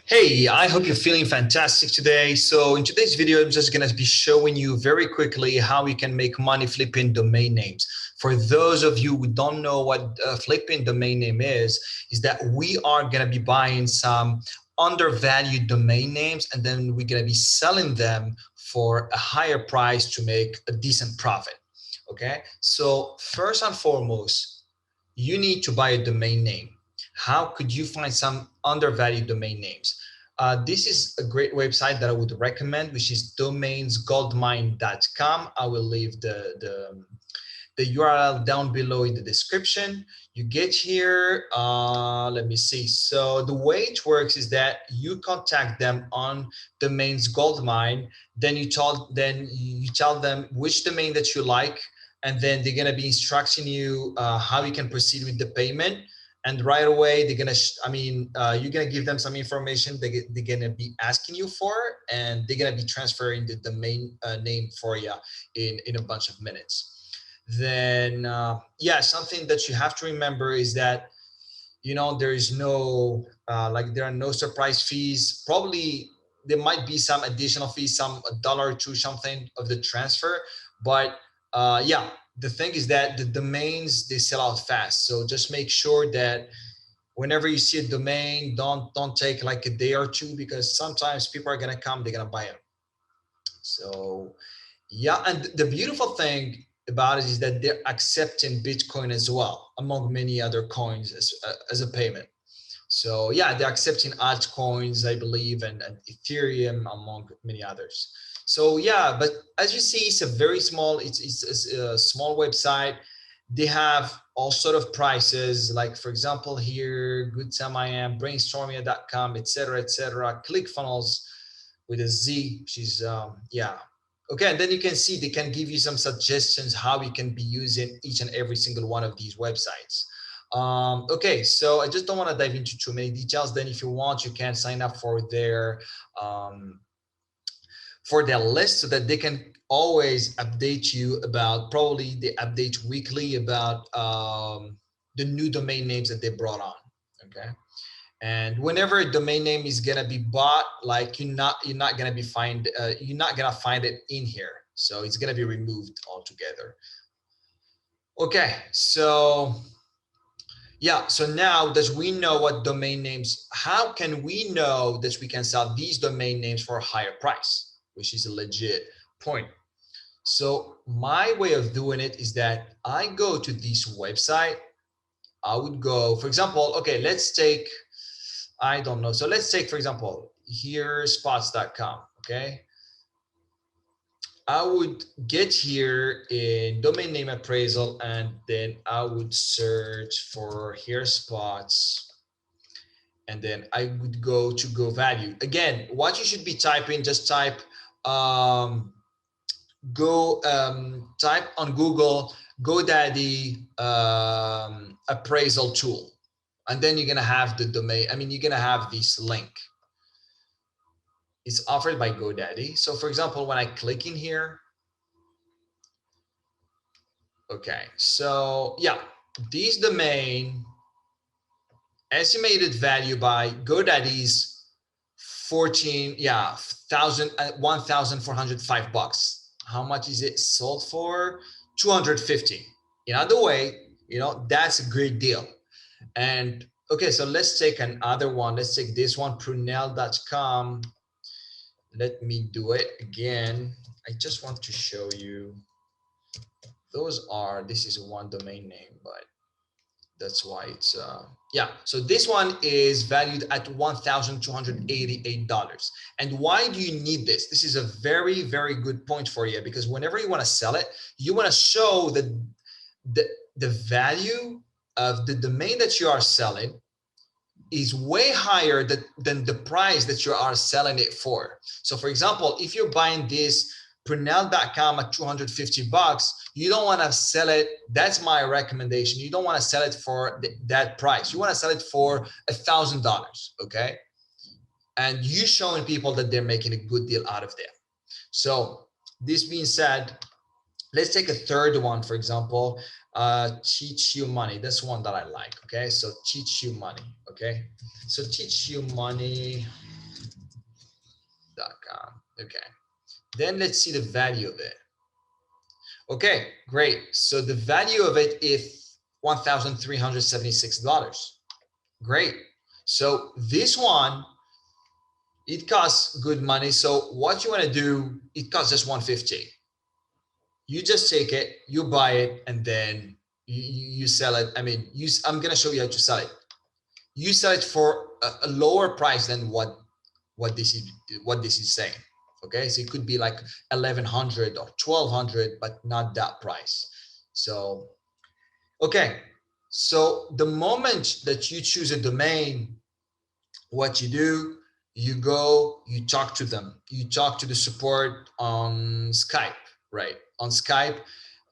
Hey, I hope you're feeling fantastic today. So in today's video, I'm just going to be showing you very quickly how you can make money flipping domain names. For those of you who don't know what flipping domain name is that we are going to be buying some undervalued domain names and then we're going to be selling them for a higher price to make a decent profit. Okay, so first and foremost, you need to buy a domain name. How could you find some undervalued domain names? This is a great website that I would recommend, which is domainsgoldmine.com. I will leave the URL down below in the description. You get here, let me see. So the way it works is that you contact them on Domains Goldmine, then you tell them which domain that you like, and then they're gonna be instructing you how you can proceed with the payment. And right away, they're gonna, you're gonna give them some information they're gonna be asking you for, and they're gonna be transferring the domain name for you in a bunch of minutes. Then yeah, something that you have to remember is that there is no there are no surprise fees. Probably there might be some additional fees, some a dollar or two something of the transfer, but yeah, the thing is that the domains, they sell out fast, so just make sure that whenever you see a domain, don't take like a day or two, because sometimes people are going to come, they're going to buy it. So yeah, and the beautiful thing about it is that they're accepting Bitcoin as well, among many other coins as a payment. So yeah, they're accepting altcoins, I believe, and Ethereum, among many others. So yeah, but as you see, it's a very small, it's a small website. They have all sort of prices, like for example here, Good Time I Am, brainstormia.com, etc. ClickFunnels with a Z. She's yeah. Okay, and then you can see they can give you some suggestions how you can be using each and every single one of these websites. Okay, so I just don't want to dive into too many details. Then if you want, you can sign up um, for their list so that they can always update you about, probably they update weekly about the new domain names that they brought on. Okay. And whenever a domain name is gonna be bought, like you're not gonna be you're not gonna find it in here, so it's gonna be removed altogether. Okay, so yeah, so now that we know what domain names, how can we know that we can sell these domain names for a higher price, which is a legit point. So my way of doing it is that I go to this website. I would go, for example, okay, let's take, I don't know. So let's take, for example, here spots.com. Okay. I would get here in domain name appraisal, and then I would search for here spots, and then I would go to go value. Again, what you should be typing, just type type on Google GoDaddy appraisal tool, and then you're gonna have the domain. You're gonna have this link. It's offered by GoDaddy. So for example, when I click in here, okay, so yeah, this domain estimated value by GoDaddy is 1,405 bucks. How much is it sold for? 250. In other way, that's a great deal. And okay, so let's take another one. Let's take this one, prunell.com. Let me do it again. I just want to show you. This is one domain name, but that's why it's yeah. So this one is valued at $1,288. And why do you need this? This is a very, very good point for you, because whenever you want to sell it, you want to show that the value of the domain that you are selling is way higher than the price that you are selling it for. So for example, if you're buying this Prunell.com at 250 bucks, you don't want to sell it. That's my recommendation. You don't want to sell it for that price. You want to sell it for $1,000, okay? And you showing people that they're making a good deal out of that. So this being said, let's take a third one, for example. Teach You Money. That's one that I like. Okay, so Teach You Money. Okay, so teachyoumoney.com. Okay, then let's see the value of it. Okay, great. So the value of it is $1,376. Great. So this one, it costs good money. So what you want to do, it costs just $150. You just take it, you buy it, and then you sell it. I mean, I'm going to show you how to sell it. You sell it for a lower price than what this is saying. Okay, so it could be like 1,100 or 1,200, but not that price. So, okay, so the moment that you choose a domain, what you do, you go, you talk to them, you talk to the support on Skype, right? On Skype,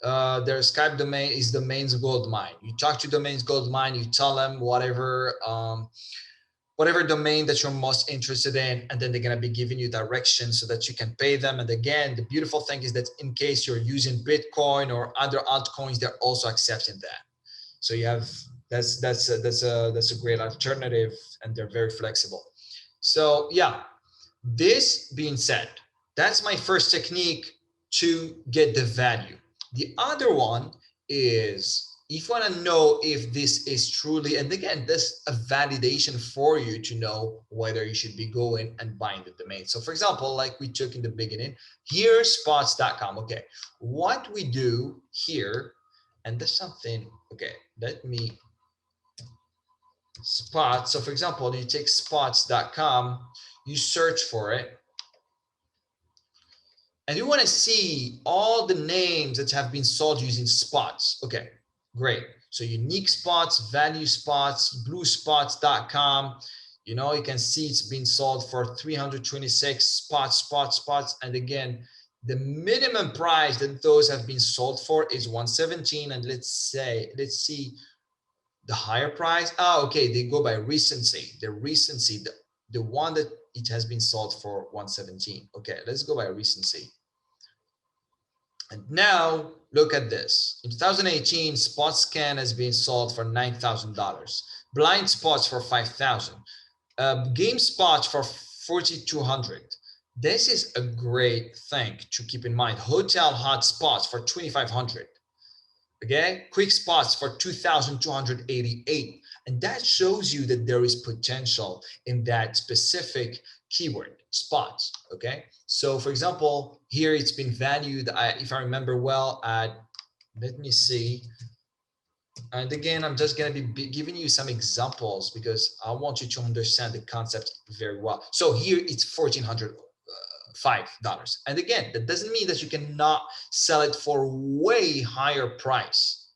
their Skype domain is Domains Gold Mine. You talk to Domains Gold Mine, you tell them whatever domain that you're most interested in, and then they're going to be giving you directions so that you can pay them. And again, the beautiful thing is that in case you're using Bitcoin or other altcoins, they're also accepting that. So you have that's a great alternative, and they're very flexible. So yeah, this being said, that's my first technique to get the value. The other one is, if you want to know if this is truly, and again, this a validation for you to know whether you should be going and buying the domain. So for example, like we took in the beginning, here spots.com. Okay, what we do here, and there's something, okay, let me spots. So for example, you take spots.com, you search for it, and you want to see all the names that have been sold using spots. Okay, great. So unique spots, value spots, bluespots.com. You know, you can see it's been sold for 326 spots. And again, the minimum price that those have been sold for is 117. And let's see the higher price. Oh, okay, they go by recency. The one that it has been sold for 117. Okay, let's go by recency. And now look at this. In 2018, SpotScan has been sold for $9,000. Blind Spots for $5,000. GameSpot for $4,200. This is a great thing to keep in mind. Hotel Hotspots for $2,500. Okay, Quick Spots for $2,288. And that shows you that there is potential in that specific keyword, spots. Okay, so for example, here it's been valued, if I remember well, at, let me see. And again, I'm just going to be giving you some examples because I want you to understand the concept very well. So here it's $1,405. And again, that doesn't mean that you cannot sell it for way higher price.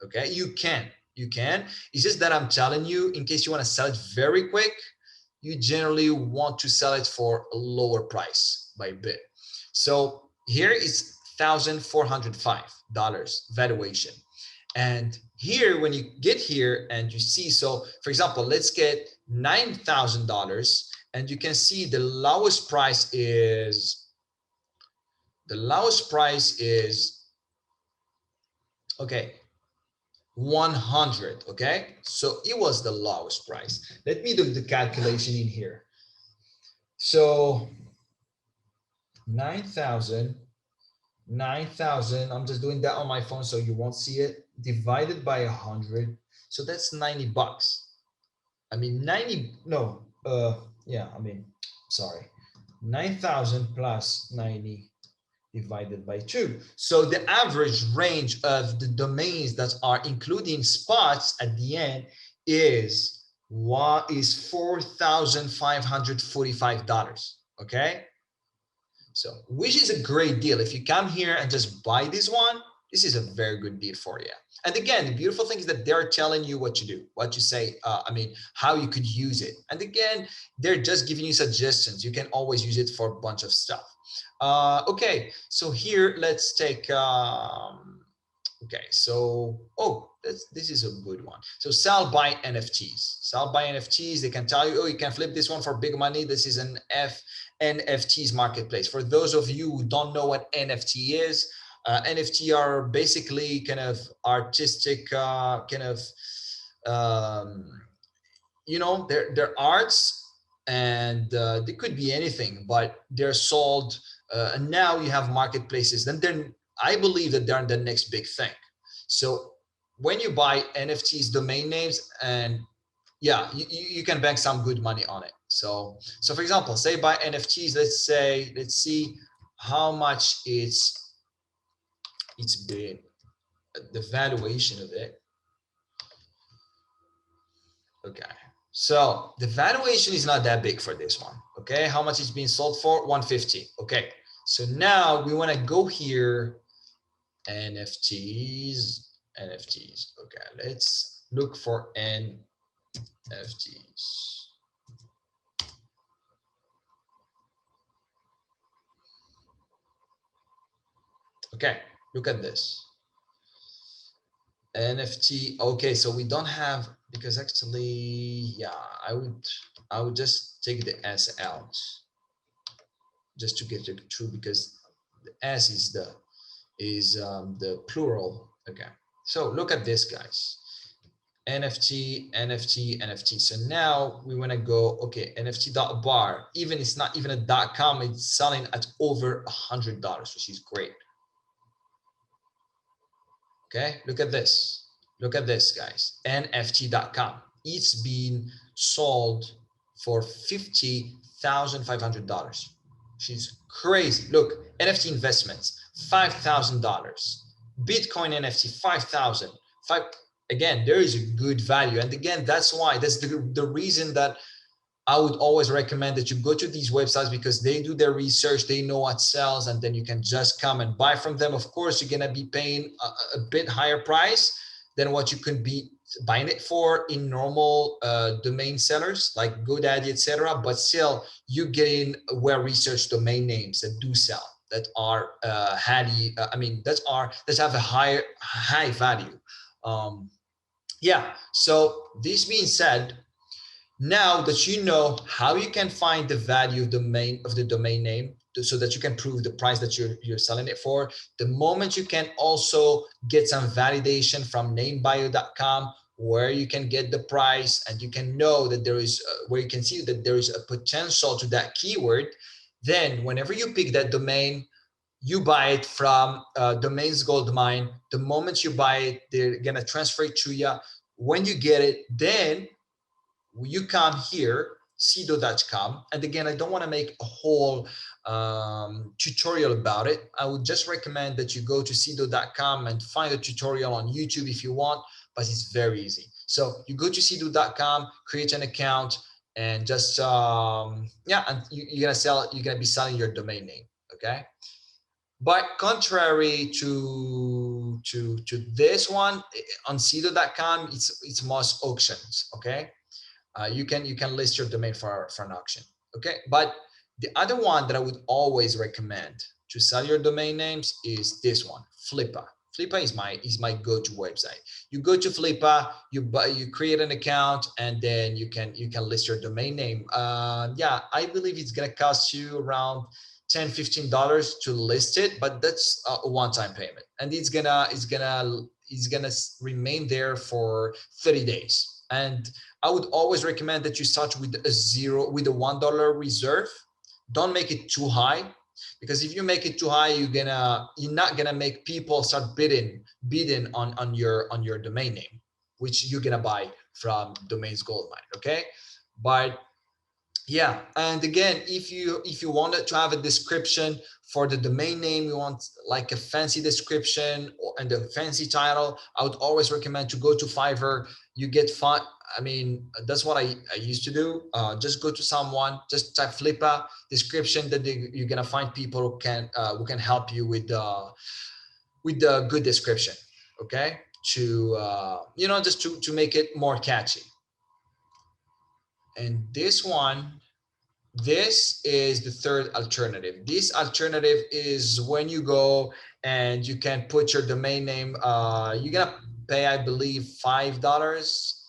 Okay, you can. It's just that I'm telling you, in case you want to sell it very quick, you generally want to sell it for a lower price by bit. So here is $1,405 valuation. And here, when you get here and you see, so for example, let's get $9,000, and you can see the lowest price is, okay, 100. Okay, so it was the lowest price. Let me do the calculation in here. So 9,000, I'm just doing that on my phone so you won't see it, divided by 100, so that's $90. I mean 9,000 plus 90 divided by 2. So the average range of the domains that are including spots at the end is $4,545. Okay, so which is a great deal. If you come here and just buy this one, this is a very good deal for you. And again, the beautiful thing is that they're telling you what to do, what you say, how you could use it. And again, they're just giving you suggestions. You can always use it for a bunch of stuff. Okay, so here let's take, okay, so, this is a good one. So sell by NFTs. They can tell you, oh, you can flip this one for big money. This is an NFTs marketplace. For those of you who don't know what NFT is, NFT are basically kind of artistic, you know, they're arts, and they could be anything, but they're sold. And now you have marketplaces. Then I believe that they're the next big thing. So when you buy NFTs, domain names, and yeah, you can bank some good money on it. So for example, say buy NFTs. Let's see how much it's been, the valuation of it. Okay. So the valuation is not that big for this one. Okay. How much it's being sold for? 150. Okay. So now we want to go here. NFTs. Okay. Let's look for NFTs. Okay. Look at this. NFT. Okay. So we don't have, because actually, yeah, I would just take the S out just to get it true, because the S is the plural. Okay, so look at this, guys. NFT. So now we want to go, okay, NFT.bar. Even it's not even a .com, it's selling at over $100, which is great. Okay, look at this. Look at this, guys. NFT.com. It's been sold for $50,500. She's crazy. Look, NFT investments, $5,000. Bitcoin NFT, 5,000. Again, there is a good value. And again, that's the reason that I would always recommend that you go to these websites, because they do their research, they know what sells, and then you can just come and buy from them. Of course, you're going to be paying a bit higher price than what you could be buying it for in normal domain sellers like GoDaddy, etc. But still, you get in well-researched domain names that do sell, that are handy. That have a high value. Yeah. So this being said, now that you know how you can find the value of the domain name, so that you can prove the price that you're selling it for, the moment you can also get some validation from namebio.com, where you can get the price, and you can know that there is where you can see that there is a potential to that keyword, then whenever you pick that domain, you buy it from Domains Goldmine. The moment you buy it, they're gonna transfer it to you. When you get it, then you come here, Sedo.com. And again, I don't want to make a whole tutorial about it. I would just recommend that you go to Sedo.com and find a tutorial on YouTube if you want, but it's very easy. So you go to Sedo.com, create an account, and just yeah, and you're gonna be selling your domain name. Okay. But contrary to this one, on Sedo.com, it's most auctions. Okay. You can list your domain for an auction. Okay. But the other one that I would always recommend to sell your domain names is this one, Flippa. Flippa is my go-to website. You go to Flippa, you create an account, and then you can list your domain name. Yeah, I believe it's gonna cost you around $10-15 to list it, but that's a one-time payment, and it's gonna remain there for 30 days. And I would always recommend that you start with a $1 reserve. Don't make it too high, because if you make it too high, you're not gonna make people start bidding on your domain name, which you're gonna buy from Domains Goldmine. Okay, but yeah, and again, if you wanted to have a description for the domain name, you want like a fancy description and a fancy title, I would always recommend to go to Fiverr. You get fun. I mean, that's what I used to do. Just go to someone, just type Flippa description, that you're gonna find people who can help you with the good description. Okay, to just to make it more catchy. And this is the third alternative. This alternative is when you go and you can put your domain name. You're gonna pay, I believe, $5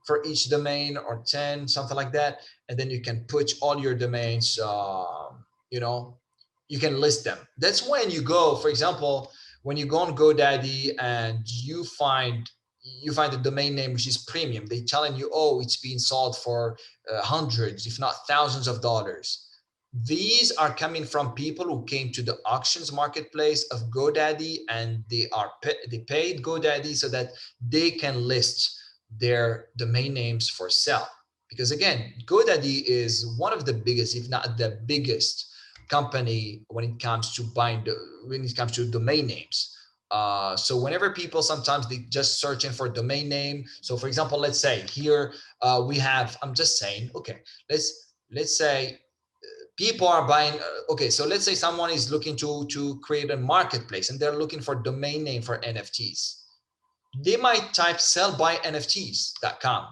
for each domain, or 10, something like that, and then you can put all your domains. You can list them. That's when you go, for example, when you go on GoDaddy and you find the domain name which is premium, they telling you, oh, it's being sold for hundreds, if not thousands of dollars. These are coming from people who came to the auctions marketplace of GoDaddy, and they paid GoDaddy so that they can list their domain names for sale. Because again, GoDaddy is one of the biggest, if not the biggest, company when it comes to domain names. So whenever people, sometimes they just searching for domain name. So for example, let's say here we have, I'm just saying, okay, let's say people are buying, okay, so let's say someone is looking to create a marketplace and they're looking for domain name for NFTs. They might type sellbynfts.com.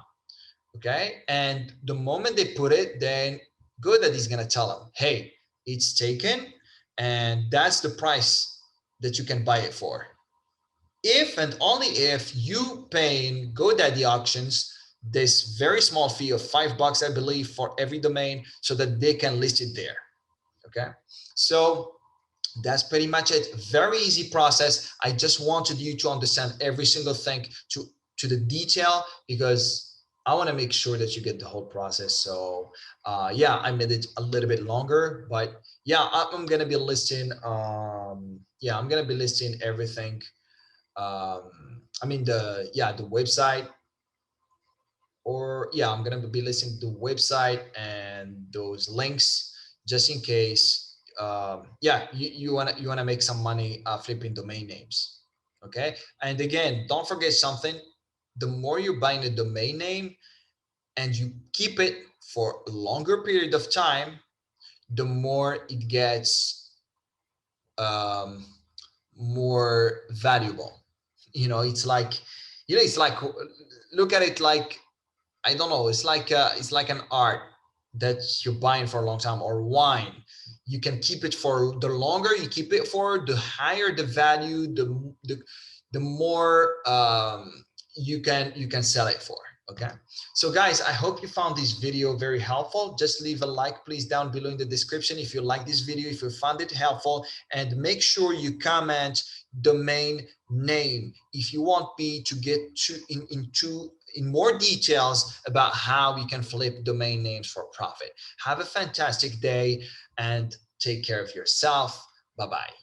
Okay, and the moment they put it, then GoDaddy is going to tell them, hey, it's taken, and that's the price that you can buy it for. If and only if you paying GoDaddy auctions this very small fee of $5, I believe, for every domain, so that they can list it there. Okay, so that's pretty much it. Very easy process. I just wanted you to understand every single thing to the detail, because I want to make sure that you get the whole process. So yeah, I made it a little bit longer, but yeah, I'm gonna be listing yeah, I'm gonna be listing everything. I mean the website, or yeah, I'm gonna be listing the website and those links, just in case yeah, you wanna make some money flipping domain names. Okay, and again, don't forget something: the more you're buying a domain name and you keep it for a longer period of time, the more it gets um, more valuable. It's like, it's like, look at it like, I don't know, it's like an art that you're buying for a long time, or wine. You can keep it for, the longer you keep it for, the higher the value, the more you can sell it for. Okay, so guys, I hope you found this video very helpful. Just leave a like, please, down below in the description if you like this video, if you found it helpful, and make sure you comment domain name if you want me to get in more details about how you can flip domain names for profit. Have a fantastic day and take care of yourself. Bye-bye.